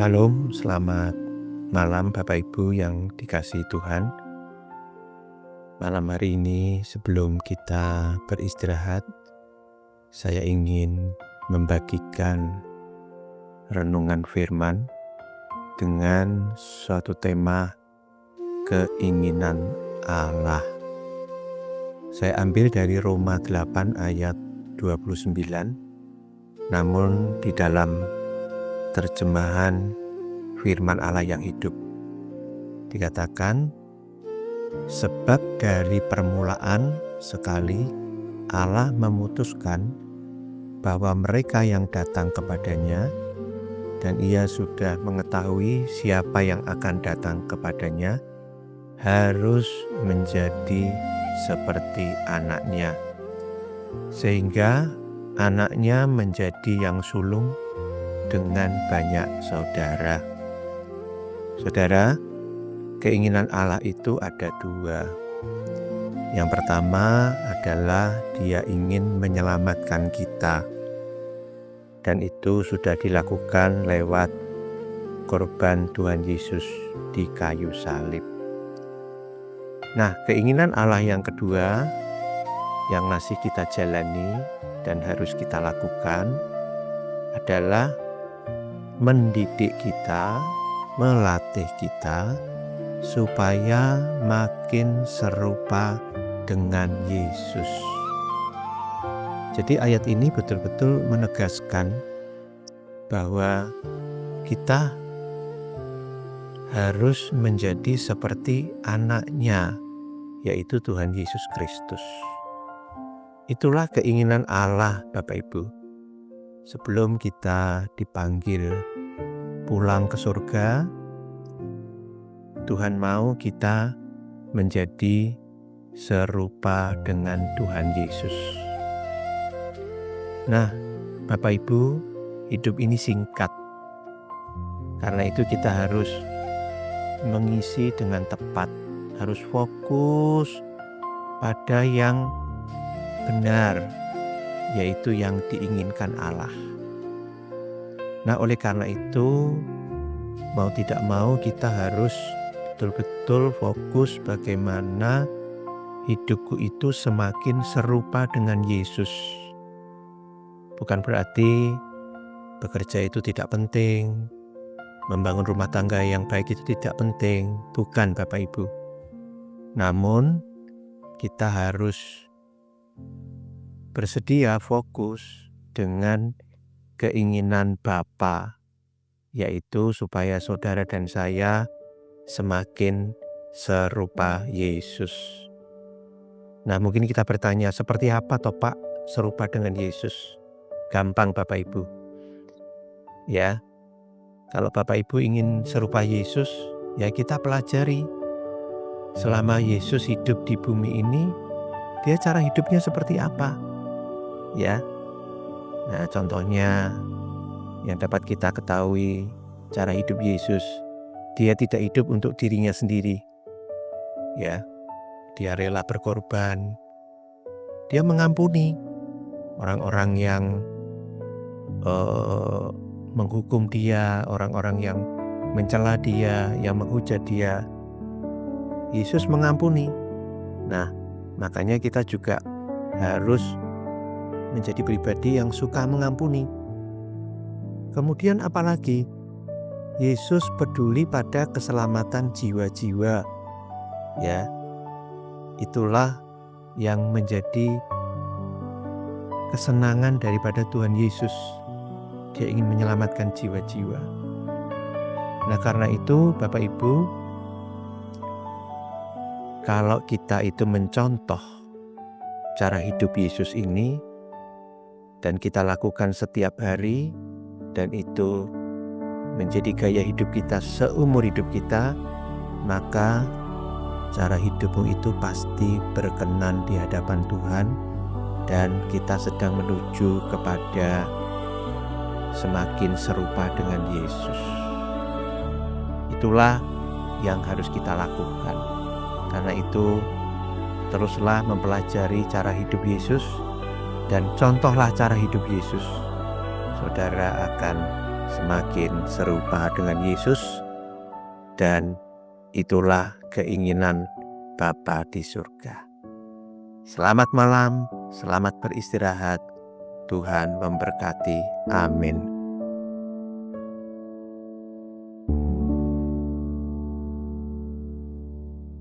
Shalom, selamat malam Bapak Ibu yang dikasihi Tuhan. Malam hari ini sebelum kita beristirahat, saya ingin membagikan renungan firman dengan suatu tema keinginan Allah. Saya ambil dari Roma 8 ayat 29, namun di dalam terjemahan firman Allah yang hidup dikatakan, sebab dari permulaan sekali Allah memutuskan bahwa mereka yang datang kepadanya, dan ia sudah mengetahui siapa yang akan datang kepadanya, harus menjadi seperti anaknya, sehingga anaknya menjadi yang sulung dengan banyak saudara. Saudara, keinginan Allah itu ada dua. Yang pertama adalah Dia ingin menyelamatkan kita, dan itu sudah dilakukan lewat korban Tuhan Yesus di kayu salib. Nah, keinginan Allah yang kedua yang masih kita jalani dan harus kita lakukan adalah mendidik kita, melatih kita supaya makin serupa dengan Yesus. Jadi ayat ini betul-betul menegaskan bahwa kita harus menjadi seperti anaknya, yaitu Tuhan Yesus Kristus. Itulah keinginan Allah, Bapak Ibu. Sebelum kita dipanggil pulang ke surga, Tuhan mau kita menjadi serupa dengan Tuhan Yesus. Nah, Bapak Ibu, hidup ini singkat. Karena itu kita harus mengisi dengan tepat, harus fokus pada yang benar, yaitu yang diinginkan Allah. Nah, oleh karena itu, mau tidak mau kita harus betul-betul fokus bagaimana hidupku itu semakin serupa dengan Yesus. Bukan berarti bekerja itu tidak penting, membangun rumah tangga yang baik itu tidak penting, bukan Bapak Ibu. Namun, kita harus bersedia fokus dengan keinginan Bapa, yaitu supaya saudara dan saya semakin serupa Yesus. Nah, mungkin kita bertanya, seperti apa toh Pak serupa dengan Yesus? Gampang Bapak Ibu. Ya, kalau Bapak Ibu ingin serupa Yesus, ya kita pelajari. Selama Yesus hidup di bumi ini, Dia cara hidupnya seperti apa? Ya, nah contohnya yang dapat kita ketahui cara hidup Yesus, Dia tidak hidup untuk dirinya sendiri. Ya, Dia rela berkorban. Dia mengampuni orang-orang yang menghukum Dia, orang-orang yang mencela Dia, yang menghujat Dia. Yesus mengampuni. Nah, makanya kita juga harus menjadi pribadi yang suka mengampuni. Kemudian apalagi? Yesus peduli pada keselamatan jiwa-jiwa. Ya, itulah yang menjadi kesenangan daripada Tuhan Yesus. Dia ingin menyelamatkan jiwa-jiwa. Nah, karena itu Bapak Ibu, kalau kita itu mencontoh cara hidup Yesus ini, dan kita lakukan setiap hari, dan itu menjadi gaya hidup kita seumur hidup kita, maka cara hidupmu itu pasti berkenan di hadapan Tuhan, dan kita sedang menuju kepada semakin serupa dengan Yesus. Itulah yang harus kita lakukan. Karena itu, teruslah mempelajari cara hidup Yesus, dan contohlah cara hidup Yesus. Saudara akan semakin serupa dengan Yesus, dan itulah keinginan Bapa di surga. Selamat malam, selamat beristirahat. Tuhan memberkati. Amin.